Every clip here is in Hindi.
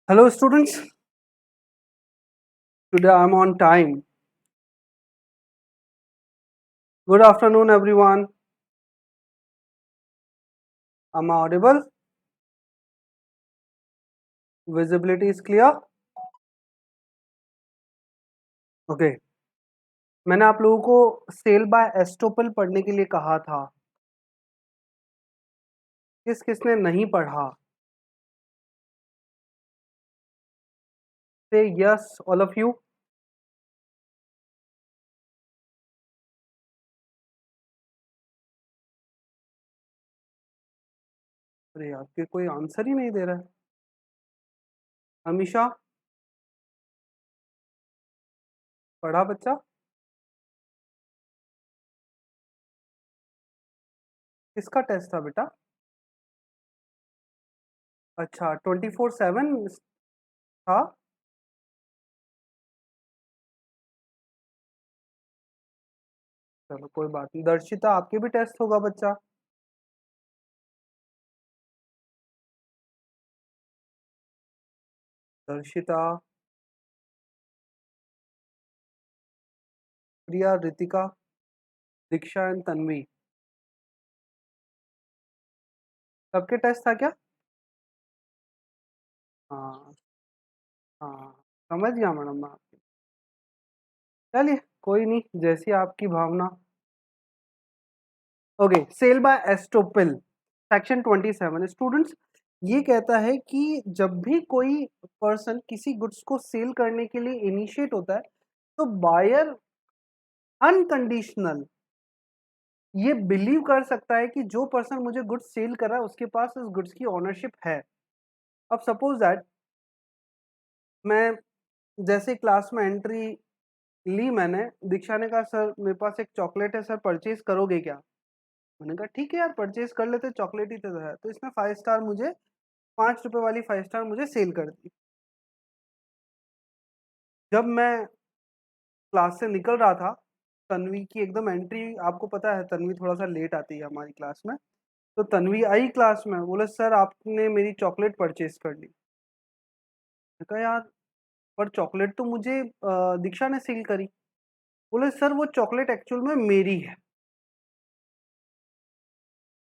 Hello students, today I'm on time. Good afternoon everyone. Am I audible? Visibility is clear? Okay. मैंने आप लोगों को सेल बाय एस्टोपल पढ़ने के लिए कहा था. किसने नहीं पढ़ा? Say yes, all of you. अरे आपके कोई आंसर ही नहीं दे रहा है. अमीशा, पढ़ा बच्चा? किसका टेस्ट था बेटा? अच्छा, 24/7 था. चलो कोई बात नहीं. दर्शिता, आपके भी टेस्ट होगा बच्चा. दर्शिता, प्रिया, रितिका, दीक्षा एंड तन्वी, सबके टेस्ट था क्या? हाँ हाँ, समझ गया मैडम मैं आपकी. चलिए कोई नहीं, जैसी आपकी भावना. Okay, sale by estoppel section 27 students, ये कहता है कि जब भी कोई पर्सन किसी गुड्स को सेल करने के लिए इनिशिएट होता है तो बायर अनकंडीशनल ये बिलीव कर सकता है कि जो पर्सन मुझे गुड्स सेल कर रहा है उसके पास उस गुड्स की ओनरशिप है. अब सपोज दैट मैं जैसे क्लास में एंट्री ली, मैंने दीक्षा ने कहा सर मेरे पास एक चॉकलेट है सर, परचेज करोगे क्या? मैंने कहा ठीक है यार, परचेज कर लेते, चॉकलेट ही तो है. तो इसने 5 स्टार मुझे, 5 रुपए वाली 5 स्टार मुझे सेल कर दी. जब मैं क्लास से निकल रहा था, तन्वी की एकदम एंट्री, आपको पता है तन्वी थोड़ा सा लेट आती है हमारी क्लास में. तो तन्वी आई क्लास में, बोले सर आपने मेरी चॉकलेट परचेज कर ली. मैंने कहा यार, पर चॉकलेट तो मुझे दीक्षा ने सेल करी. बोले सर वो चॉकलेट एक्चुअल में मेरी है.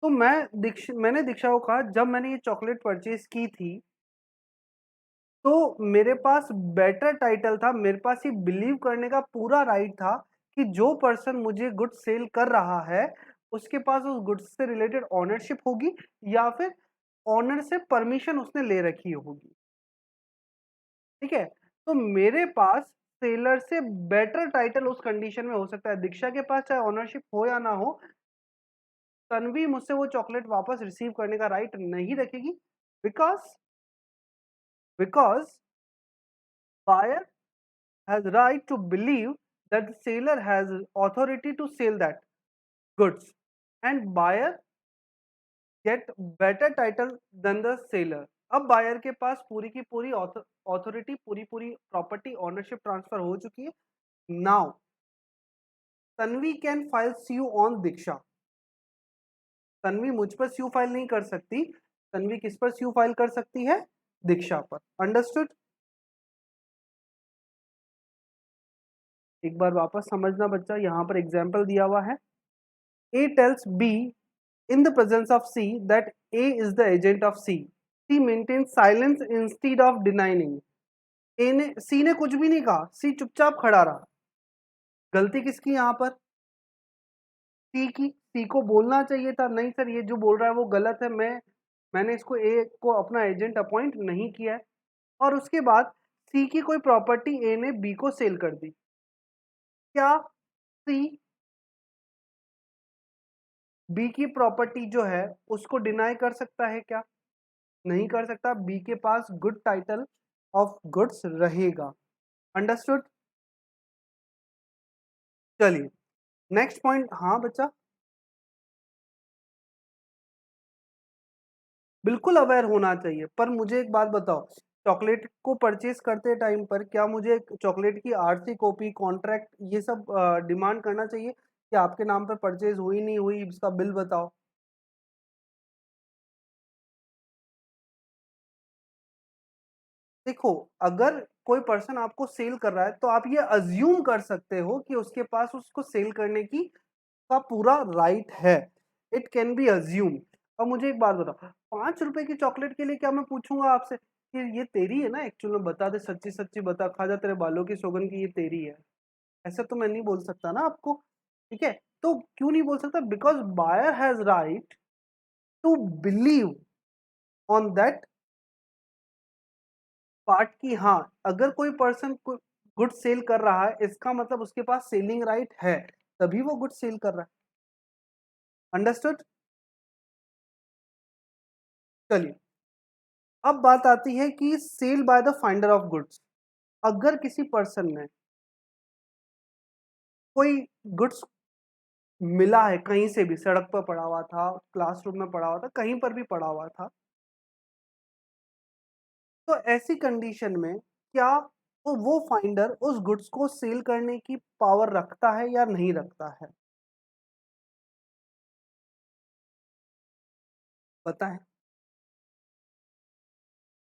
तो मैंने दीक्षा को कहा जब मैंने ये चॉकलेट परचेज की थी तो मेरे पास बेटर टाइटल था, मेरे पास ये बिलीव करने का पूरा राइट था कि जो पर्सन मुझे गुड्स सेल कर रहा है उसके पास उस गुड्स से रिलेटेड ओनरशिप होगी या फिर ऑनर से परमिशन उसने ले रखी होगी. ठीक है, तो मेरे पास सेलर से बेटर टाइटल उस कंडीशन में हो सकता है. दीक्षा के पास चाहे ओनरशिप हो या ना हो, तन्वी मुझसे वो चॉकलेट वापस रिसीव करने का राइट नहीं रखेगी. Because because buyer has right to believe that the seller has authority to sell that goods and buyer get better title than the seller. अब बायर के पास पूरी की पूरी ऑथोरिटी, पूरी पूरी प्रॉपर्टी ओनरशिप ट्रांसफर हो चुकी है. Now Tanvi can file sue on Diksha. Tanvi मुझ पर स्यू फाइल नहीं कर सकती. तन्वी किस पर स्यू फाइल कर सकती है? दीक्षा पर. अंडरस्टूड? एक बार वापस समझना बच्चा, यहाँ पर एग्जाम्पल दिया हुआ है. A tells B in the presence of C that A is the agent of C. C maintains silence instead of denying. C ने कुछ भी नहीं कहा, C चुपचाप खड़ा रहा. गलती किसकी यहाँ पर? C की. C को बोलना चाहिए था नहीं सर ये जो बोल रहा है वो गलत है, मैंने इसको A को अपना एजेंट अपॉइंट नहीं किया है. और उसके बाद C की कोई प्रॉपर्टी A ने B को सेल कर दी. क्या C B की प्रॉपर्टी जो है उसको डिनाई कर सकता है क्या? नहीं कर सकता. बी के पास गुड टाइटल ऑफ गुड्स रहेगा. अंडरस्टूड? चलिए नेक्स्ट पॉइंट. हाँ बच्चा, बिल्कुल अवेयर होना चाहिए. पर मुझे एक बात बताओ, चॉकलेट को परचेज करते टाइम पर क्या मुझे चॉकलेट की आरसी कॉपी, कॉन्ट्रैक्ट, ये सब डिमांड करना चाहिए कि आपके नाम पर परचेज हुई नहीं हुई इसका बिल बताओ? देखो, अगर कोई पर्सन आपको सेल कर रहा है तो आप ये अज्यूम कर सकते हो कि उसके पास उसको सेल करने की का पूरा राइट है। It can be assume. अब मुझे एक बात बताओ, 5 रुपए की चॉकलेट के लिए क्या मैं पूछूंगा आपसे कि ये तेरी है ना, एक्चुअल में बता दे, सच्ची सच्ची बता, खा जा तेरे बालों की सौगन की ये तेरी है। ऐसा तो मैं नहीं बोल सकता ना आपको। ठीक है, तो क्यों नहीं बोल सकता? Because buyer has right to believe on that part की हाँ, अगर कोई पर्सन गुड सेल कर रहा है इसका मतलब उसके पास सेलिंग राइट है, तभी वो गुड सेल कर रहा है। अंडरस्टूड? चलिए, अब बात आती है कि sale by the finder of goods. अगर किसी पर्सन ने कोई गुड्स मिला है कहीं से भी, सड़क पर पड़ा हुआ था, क्लासरूम में पड़ा हुआ था, कहीं पर भी पड़ा हुआ था, तो ऐसी कंडीशन में क्या वो फाइंडर उस गुड्स को सेल करने की पावर रखता है या नहीं रखता है? बताएं।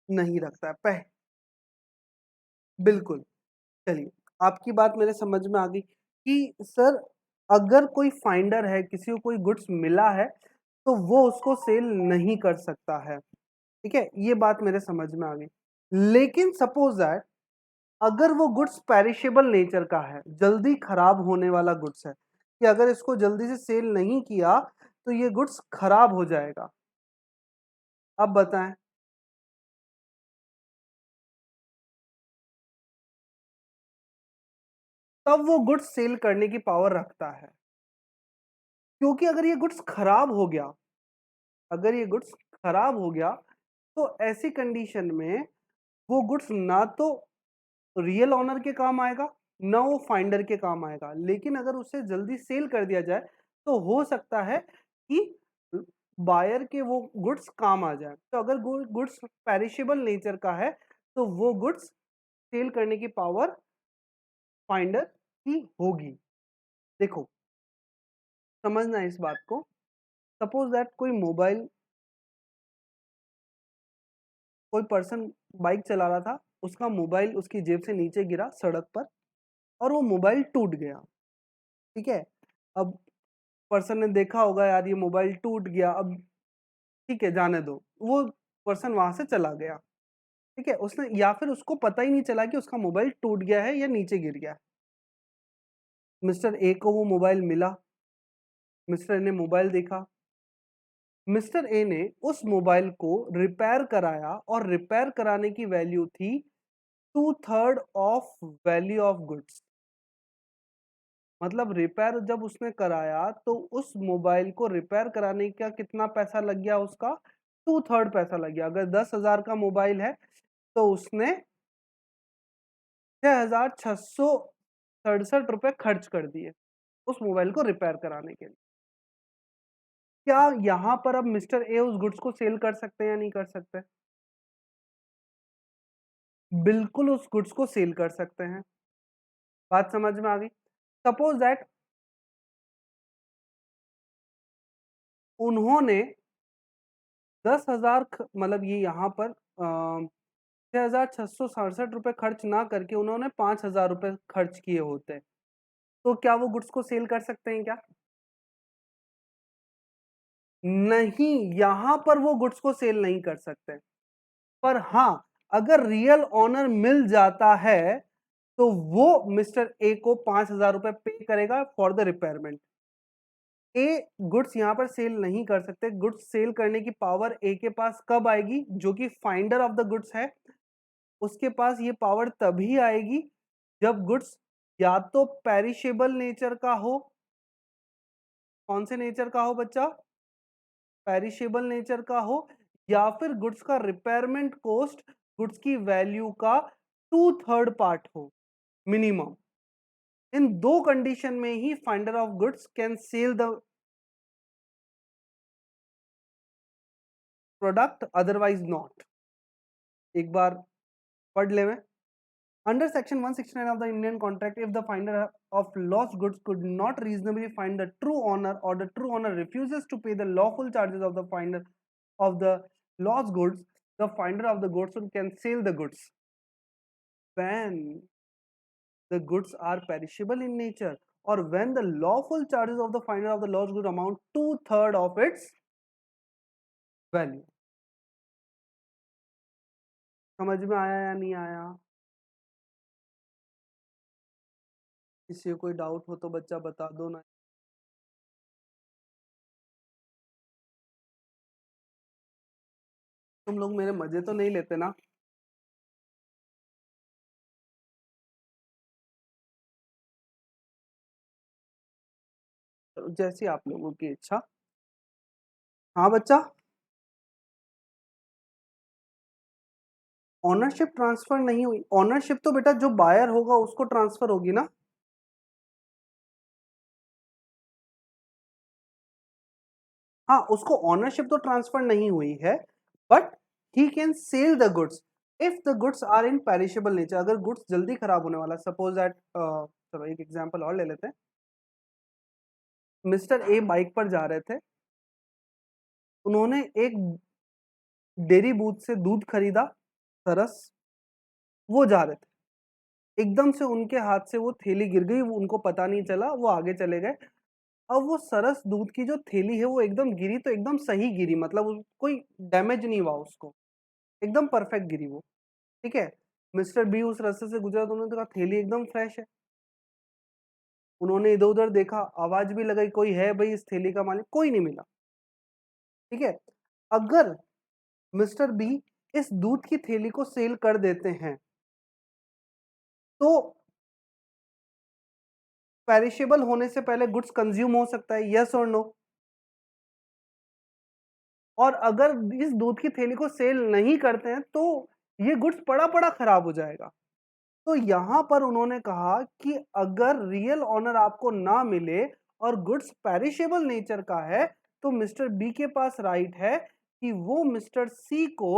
नहीं रखता है। बिल्कुल। चलिए, आपकी बात मेरे समझ में आ गई कि सर, अगर कोई फाइंडर है, किसी को कोई गुड्स मिला है, तो वो उसको सेल नहीं कर सकता है। ठीक है, ये बात मेरे समझ में आ गई। लेकिन सपोज दैट अगर वो गुड्स पेरिशेबल नेचर का है, जल्दी खराब होने वाला गुड्स है, कि अगर इसको जल्दी से सेल नहीं किया तो ये गुड्स खराब हो जाएगा, अब बताएं। तब वो गुड्स सेल करने की पावर रखता है, क्योंकि अगर ये गुड्स खराब हो गया, अगर ये गुड्स खराब हो गया तो ऐसी कंडीशन में वो गुड्स ना तो रियल ऑनर के काम आएगा, ना वो फाइंडर के काम आएगा। लेकिन अगर उसे जल्दी सेल कर दिया जाए तो हो सकता है कि बायर के वो गुड्स काम आ जाए। तो अगर गुड्स पेरिशेबल नेचर का है तो वो गुड्स सेल करने की पावर फाइंडर की होगी। देखो, समझना है इस बात को। सपोज दैट कोई पर्सन बाइक चला रहा था, उसका मोबाइल उसकी जेब से नीचे गिरा सड़क पर और वो मोबाइल टूट गया। ठीक है, अब पर्सन ने देखा होगा यार ये मोबाइल टूट गया, अब ठीक है जाने दो, वो पर्सन वहां से चला गया। ठीक है, उसने या फिर उसको पता ही नहीं चला कि उसका मोबाइल टूट गया है या नीचे गिर गया है। मिस्टर ए को वो मोबाइल मिला, मिस्टर ए ने मोबाइल देखा, मिस्टर ए ने उस मोबाइल को रिपेयर कराया और रिपेयर कराने की वैल्यू थी 2/3 ऑफ वैल्यू ऑफ गुड्स। मतलब रिपेयर जब उसने कराया तो उस मोबाइल को रिपेयर कराने का कितना पैसा लग गया उसका? 2/3 पैसा लग गया। अगर 10,000 का मोबाइल है तो उसने 6,667 रुपए खर्च कर दिए उस मोबाइल को रिपेयर कराने के लिए। क्या यहाँ पर अब मिस्टर ए उस गुड्स को सेल कर सकते हैं या नहीं कर सकते? बिल्कुल उस गुड्स को सेल कर सकते हैं। बात समझ में आ गई? सपोज दैट उन्होंने 10,000 मतलब ये यहाँ पर 6,667 रुपए खर्च ना करके उन्होंने 5,000 रुपए खर्च किए होते, तो क्या वो गुड्स को सेल कर सकते हैं क्या? नहीं, यहां पर वो गुड्स को सेल नहीं कर सकते। पर हाँ, अगर रियल ऑनर मिल जाता है तो वो मिस्टर ए को 5,000 रुपए पे करेगा for the repayment. A goods यहां पर सेल नहीं कर सकते। गुड्स सेल करने की पावर ए के पास कब आएगी? जो कि फाइंडर ऑफ द गुड्स है, उसके पास ये पावर तभी आएगी जब गुड्स या तो पेरिशेबल नेचर का हो। कौन से नेचर का हो बच्चा? पेरिशेबल नेचर का हो, या फिर गुड्स का रिपेयरमेंट कॉस्ट गुड्स की वैल्यू का 2/3 पार्ट हो मिनिमम। इन दो कंडीशन में ही finder of goods can sell the product, otherwise not. एक बार पढ़ ले में। Under Section 169 of the Indian Contract, if the finder of lost goods could not reasonably find the true owner, or the true owner refuses to pay the lawful charges of the finder of the lost goods, the finder of the goods can sell the goods. when the goods are perishable in nature or when the lawful charges of the finder of the lost good amount 2/3 of its value. समझ में आया या नहीं आया? किसी को कोई डाउट हो तो बच्चा बता दो ना। तुम लोग मेरे मजे तो नहीं लेते ना? जैसी आप लोगों की इच्छा। हाँ बच्चा, ऑनरशिप ट्रांसफर नहीं हुई। ऑनरशिप तो बेटा जो बायर होगा उसको ट्रांसफर होगी ना। हाँ, उसको ऑनरशिप तो ट्रांसफर नहीं हुई है, but he can sell the goods if the goods are in perishable nature. अगर गुड्स जल्दी खराब होने वाला, सपोज दैट, चलो एक एग्जांपल और ले लेते हैं। मिस्टर ए बाइक पर जा रहे थे, उन्होंने एक डेयरी बूथ से दूध खरीदा, सरस। वो जा रहे थे, एकदम से उनके हाथ से वो थैली गिर गई, उनको पता नहीं चला, वो आगे चले गए। अब वो सरस दूध की जो थैली है वो एकदम गिरी तो एकदम सही गिरी, मतलब कोई डैमेज नहीं हुआ उसको, एकदम परफेक्ट गिरी वो, ठीक है। मिस्टर बी उस रास्ते से गुजरा तो उन्होंने कहा थैली एकदम फ्रेश है। उन्होंने इधर उधर देखा, आवाज भी लगाई, कोई है भाई इस थैली का मालिक? कोई नहीं मिला, ठीक है। अगर मिस्टर बी इस दूध की थैली को सेल कर देते हैं तो पेरिशेबल होने से पहले गुड्स कंज्यूम हो सकता है, यस और नो? और अगर इस दूध की थैली को सेल नहीं करते हैं तो ये गुड्स पड़ा पड़ा खराब हो जाएगा। तो यहां पर उन्होंने कहा कि अगर रियल ऑनर आपको ना मिले और गुड्स पेरिशेबल नेचर का है तो मिस्टर बी के पास राइट है कि वो मिस्टर सी को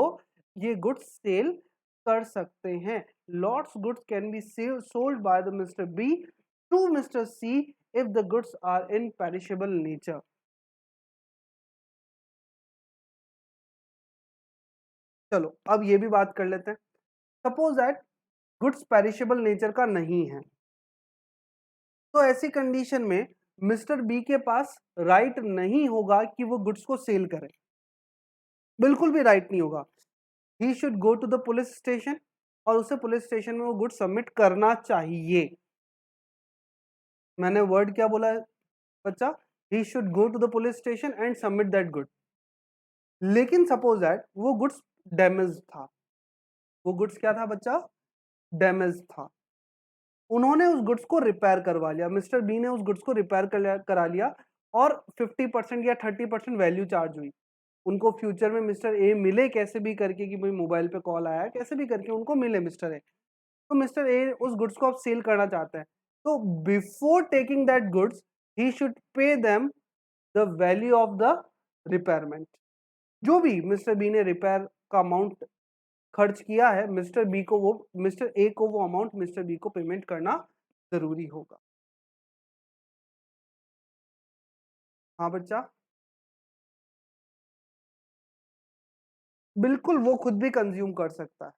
ये गुड्स सेल कर सकते हैं। Lots goods can be sold by the mister B to mister C if the goods are in perishable nature. चलो अब ये भी बात कर लेते हैं। Suppose that goods perishable nature का नहीं है, तो ऐसी कंडीशन में मिस्टर बी के पास राइट नहीं होगा कि वो गुड्स को सेल करे, बिल्कुल भी राइट नहीं होगा। He should go to the police station और उसे पुलिस स्टेशन में वो गुड सबमिट करना चाहिए। मैंने वर्ड क्या बोला है बच्चा? He should go to the police station and submit that good. लेकिन सपोज दैट वो गुड्स डैमेज था, वो गुड्स क्या था बच्चा? डैमेज था। उन्होंने उस गुड्स को रिपेयर करवा लिया, मिस्टर बी ने उस गुड्स को रिपेयर करा लिया और 50% या 30% वैल्यू चार्ज हुई। उनको फ्यूचर में मिस्टर ए मिले कैसे भी करके कि भाई मोबाइल पे कॉल आया, कैसे भी करके उनको मिले मिस्टर ए, तो मिस्टर ए उस गुड्स को अब सेल करना चाहते हैं। तो before taking that goods he should pay them the value of the repayment. जो भी मिस्टर बी ने रिपेयर का अमाउंट खर्च किया है, मिस्टर बी को वो मिस्टर ए को वो अमाउंट मिस्टर बी को पेमेंट करना जरूरी होगा। हाँ बच्चा, बिल्कुल वो खुद भी कंज्यूम कर सकता है,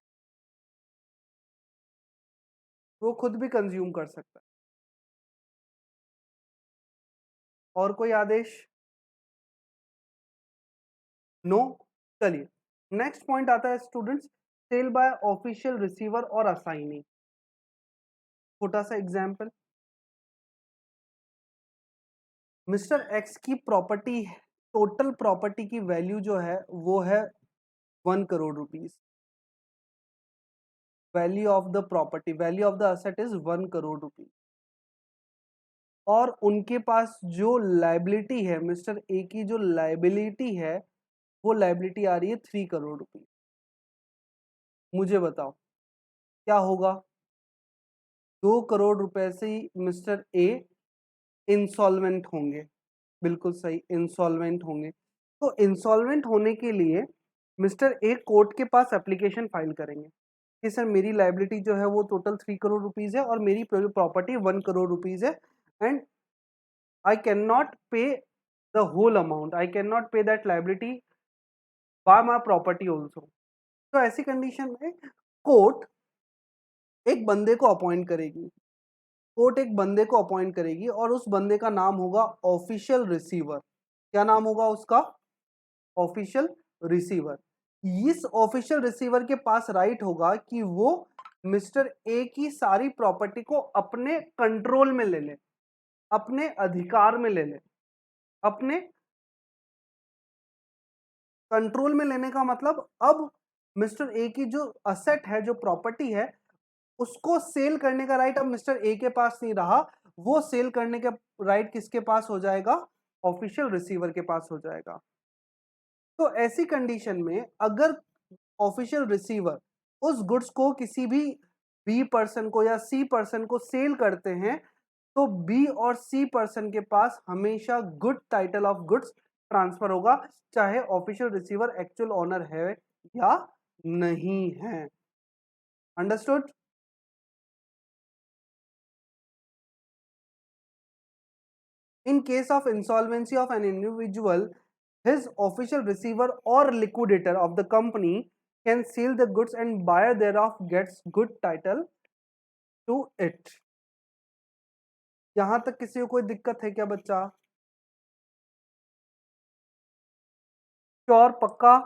वो खुद भी कंज्यूम कर सकता है। और कोई आदेश? नो। चलिए नेक्स्ट पॉइंट आता है students, sale by official receiver और असाइनी। छोटा सा एग्जांपल, मिस्टर एक्स की प्रॉपर्टी, टोटल प्रॉपर्टी की वैल्यू जो है वो है 1 crore rupees. Value of the property, value of the asset is 1 crore rupees. और उनके पास जो लाइबिलिटी है, मिस्टर ए की जो लाइबिलिटी है वो लाइबिलिटी आ रही है 3 करोड़ रुपीस। मुझे बताओ क्या होगा? 2 करोड़ रुपए से ही मिस्टर ए इंसॉल्वेंट होंगे। बिल्कुल सही, इंसॉल्वेंट होंगे। तो इंसॉल्वेंट होने के लिए मिस्टर ए कोर्ट के पास एप्लीकेशन फाइल करेंगे कि सर मेरी लाइबिलिटी जो है वो टोटल 3 करोड़ रुपीज है और मेरी प्रॉपर्टी 1 करोड़ रुपीज है and I can not pay the whole amount, I can not pay that liability by my property also. तो ऐसी कंडीशन में कोर्ट एक बंदे को अपॉइंट करेगी, कोर्ट एक बंदे को अपॉइंट करेगी और उस बंदे का नाम होगा ऑफिशियल रिसीवर। क्या नाम होगा उसका? Official receiver. इस ऑफिशियल रिसीवर के पास राइट होगा कि वो मिस्टर ए की सारी प्रॉपर्टी को अपने कंट्रोल में ले ले, अपने अधिकार में ले ले। अपने कंट्रोल में लेने का मतलब अब मिस्टर ए की जो असेट है, जो प्रॉपर्टी है, उसको सेल करने का राइट अब मिस्टर ए के पास नहीं रहा। वो सेल करने का राइट किसके पास हो जाएगा? ऑफिशियल रिसीवर के पास हो जाएगा। तो ऐसी कंडीशन में अगर ऑफिशियल रिसीवर उस गुड्स को किसी भी बी पर्सन को या सी पर्सन को सेल करते हैं, तो बी और सी पर्सन के पास हमेशा good title of goods transfer होगा, चाहे ऑफिशियल रिसीवर एक्चुअल ओनर है या नहीं है। Understood? In case of insolvency of an individual, his official receiver or liquidator of the company can sell the goods and buyer thereof gets good title to it. यहां तक किसी को कोई दिक्कत है क्या बच्चा? श्योर? पक्का?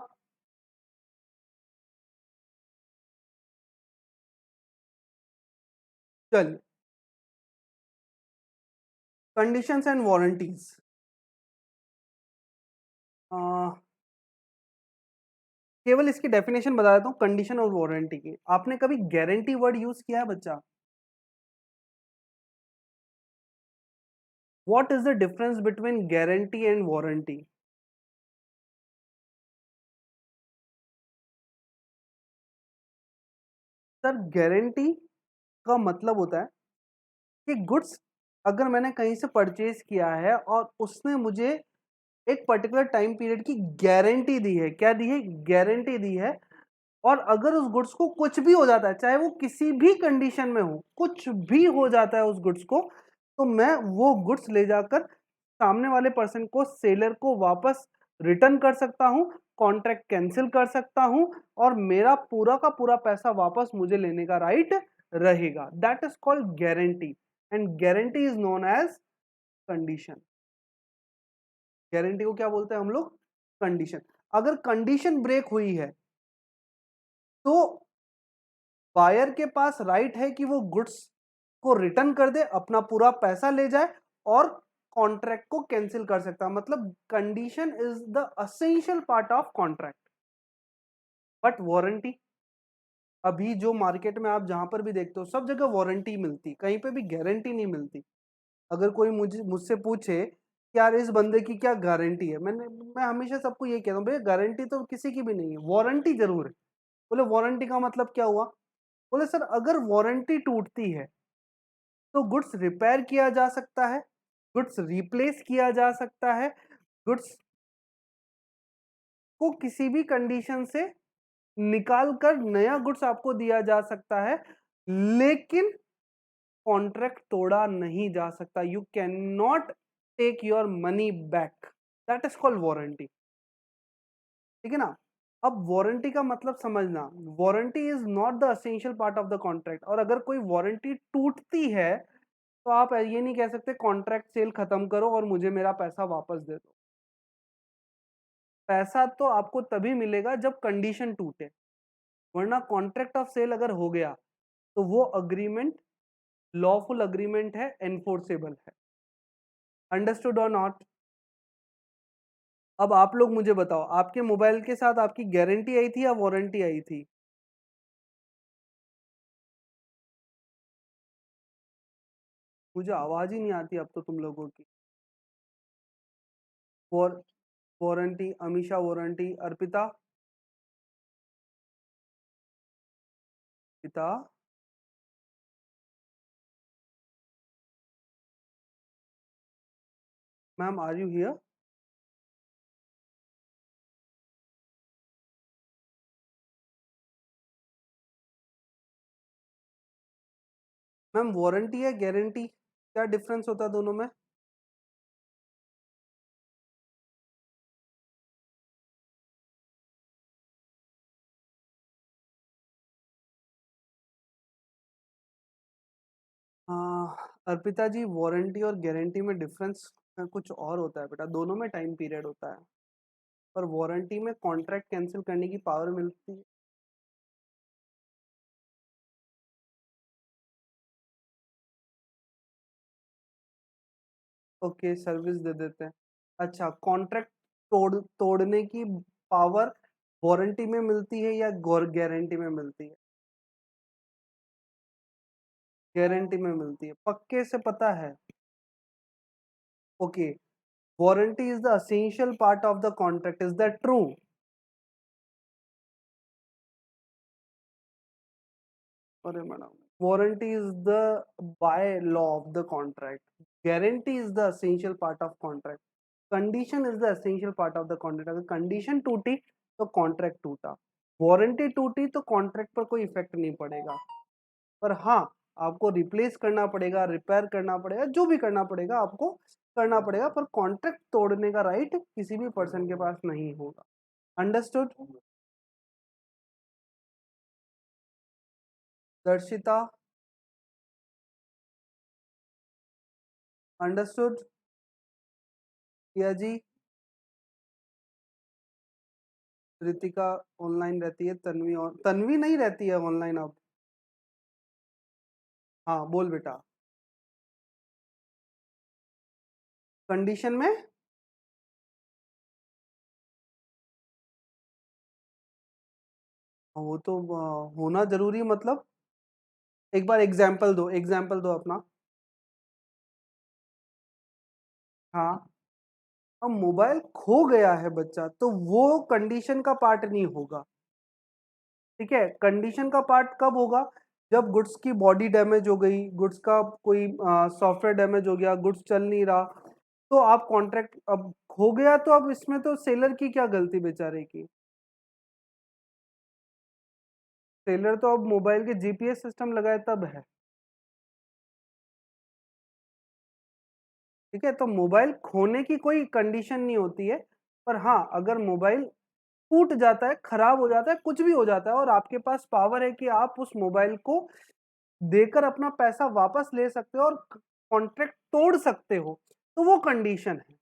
चल, कंडीशंस एंड वारंटीज। केवल इसकी डेफिनेशन बता देता हूँ कंडीशन और वारंटी की। आपने कभी गारंटी वर्ड यूज किया है बच्चा? What is the difference between guarantee and warranty? Sir, guarantee का मतलब होता है कि गुड्स अगर मैंने कहीं से परचेज किया है और उसने मुझे एक पर्टिकुलर टाइम पीरियड की गारंटी दी है, क्या दी है? गारंटी दी है। और अगर उस गुड्स को कुछ भी हो जाता है, चाहे वो किसी भी कंडीशन में हो, कुछ भी हो जाता है उस गुड्स को, तो मैं वो गुड्स ले जाकर सामने वाले पर्सन को, सेलर को वापस रिटर्न कर सकता हूं, कॉन्ट्रैक्ट कैंसिल कर सकता हूं और मेरा पूरा का पूरा पैसा वापस मुझे लेने का राइट रहेगा। That is called guarantee and guarantee is known as condition. Guarantee को क्या बोलते हैं हम लोग? कंडीशन। अगर कंडीशन ब्रेक हुई है तो बायर के पास राइट है कि वो गुड्स को रिटर्न कर दे, अपना पूरा पैसा ले जाए और कॉन्ट्रैक्ट को कैंसिल कर सकता है। मतलब condition is the essential part of contract. But warranty, अभी जो मार्केट में आप जहां पर भी देखते हो सब जगह वारंटी मिलती, कहीं पे भी गारंटी नहीं मिलती। अगर कोई मुझसे पूछे कि यार इस बंदे की क्या गारंटी है, मैं हमेशा सबको ये कहता हूँ, भैया गारंटी तो किसी की भी नहीं है, वारंटी जरूर है। बोले वारंटी का मतलब क्या हुआ? बोले सर अगर वारंटी टूटती है तो गुड्स रिपेयर किया जा सकता है, गुड्स रिप्लेस किया जा सकता है, गुड्स को किसी भी कंडीशन से निकाल कर नया गुड्स आपको दिया जा सकता है, लेकिन कॉन्ट्रैक्ट तोड़ा नहीं जा सकता। You can not take your money back. That is called warranty. ठीक है ना? अब वारंटी का मतलब समझना, warranty is not the essential part of the contract. और अगर कोई वारंटी टूटती है तो आप ये नहीं कह सकते कॉन्ट्रैक्ट सेल खत्म करो और मुझे मेरा पैसा वापस दे दो। पैसा तो आपको तभी मिलेगा जब कंडीशन टूटे, वरना कॉन्ट्रैक्ट ऑफ सेल अगर हो गया तो वो अग्रीमेंट लॉफुल अग्रीमेंट है, एनफोर्सेबल है। अंडरस्टूड और नॉट? अब आप लोग मुझे बताओ, आपके मोबाइल के साथ आपकी गारंटी आई थी या वारंटी आई थी? मुझे आवाज ही नहीं आती अब तो तुम लोगों की। War warranty, Amisha warranty, Arpita, पिता, ma'am are you here? Ma'am warranty है गारंटी, क्या डिफरेंस होता है दोनों में? अर्पिता जी, वारंटी और गारंटी में डिफरेंस कुछ और होता है बेटा, दोनों में टाइम पीरियड होता है, पर वारंटी में कॉन्ट्रैक्ट कैंसिल करने की पावर मिलती है। ओके, सर्विस दे देते हैं। अच्छा, कॉन्ट्रैक्ट तोड़ने की पावर वारंटी में मिलती है या गारंटी में मिलती है? गारंटी में मिलती है, पक्के से पता है? Okay, warranty is the essential part of the contract, is that true? अरे madam, warranty is the bylaw of the contract, guarantee is the essential part of contract, condition is the essential part of the contract. अगर कंडीशन टूटी तो कॉन्ट्रैक्ट टूटा, वारंटी टूटी तो कॉन्ट्रैक्ट पर कोई इफेक्ट नहीं पड़ेगा, पर हाँ, आपको रिप्लेस करना पड़ेगा, रिपेयर करना पड़ेगा, जो भी करना पड़ेगा आपको करना पड़ेगा, पर कॉन्ट्रैक्ट तोड़ने का राइट किसी भी पर्सन के पास नहीं होगा। अंडरस्टूड? दर्शिता, अंडरस्टूड? किया जी? रितिका ऑनलाइन रहती है, तन्वी और तन्वी नहीं रहती है ऑनलाइन अब। हाँ बोल बेटा। कंडीशन में वो तो होना जरूरी, मतलब एक बार एग्जाम्पल दो, एग्जाम्पल दो अपना। हाँ, अब मोबाइल खो गया है बच्चा, तो वो कंडीशन का पार्ट नहीं होगा। ठीक है, कंडीशन का पार्ट कब होगा? जब गुड्स की बॉडी डैमेज हो गई, गुड्स का कोई सॉफ्टवेयर डैमेज हो गया, गुड्स चल नहीं रहा, तो आप कॉन्ट्रैक्ट अब खो गया, तो अब इसमें तो सेलर की क्या गलती बेचारे की? सेलर तो अब मोबाइल के जीपीएस सिस्टम लगाए तब है। ठीक है, तो मोबाइल खोने की कोई कंडीशन नहीं होती है, पर हाँ, अगर मोबाइल टूट जाता है, खराब हो जाता है, कुछ भी हो जाता है और आपके पास पावर है कि आप उस मोबाइल को देकर अपना पैसा वापस ले सकते हो और कॉन्ट्रैक्ट तोड़ सकते हो, तो वो कंडीशन है।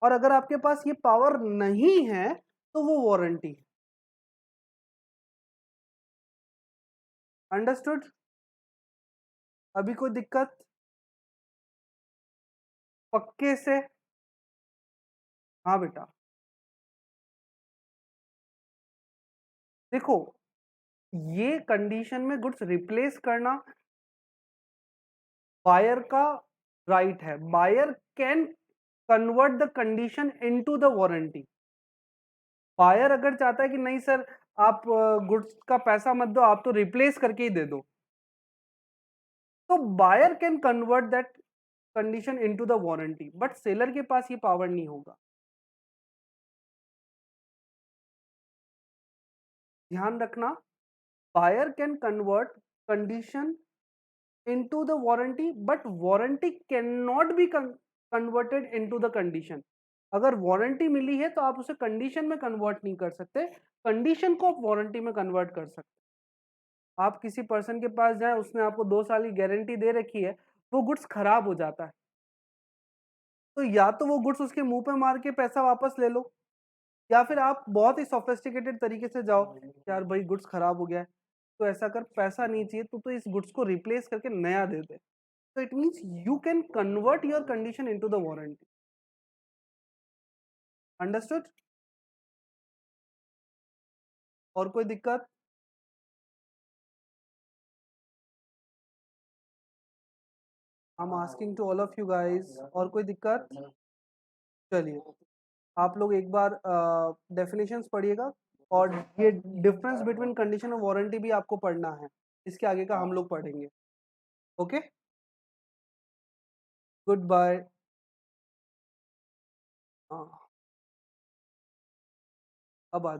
और अगर आपके पास ये पावर नहीं है तो वो वारंटी है। अंडरस्टूड? अभी कोई दिक्कत? पक्के से? हाँ बेटा। देखो, ये कंडीशन में गुड्स रिप्लेस करना बायर का राइट है। Buyer can convert the condition into the warranty. Buyer अगर चाहता है कि नहीं सर, आप गुड्स का पैसा मत दो, आप तो रिप्लेस करके ही दे दो, तो buyer can convert that condition into the warranty, but seller के पास ये पावर नहीं होगा। ध्यान रखना, buyer can convert condition into the warranty, but warranty can not be converted into the condition. अगर वारंटी मिली है तो आप उसे कंडीशन में कन्वर्ट नहीं कर सकते, कंडीशन को आप वारंटी में कन्वर्ट कर सकते। आप किसी पर्सन के पास जाएं, उसने आपको 2 साल की गारंटी दे रखी है, वो गुड्स खराब हो जाता है, तो या तो वो गुड्स उसके मुंह पे मार के पैसा वापस ले लो, या फिर आप बहुत ही सोफिस्टिकेटेड तरीके से जाओ, यार भाई गुड्स खराब हो गया है, तो ऐसा कर, पैसा नहीं चाहिए तो इस गुड्स को रिप्लेस करके नया दे दे। तो it means you can convert your condition into the warranty. Understood? और कोई दिक्कत? I am asking to all of you guys, और कोई दिक्कत? चलिए, आप लोग एक बार डेफिनेशंस पढ़िएगा, और ये डिफरेंस बिटवीन कंडीशन और वारंटी भी आपको पढ़ना है, इसके आगे का हम लोग पढ़ेंगे। Okay, goodbye. अब आ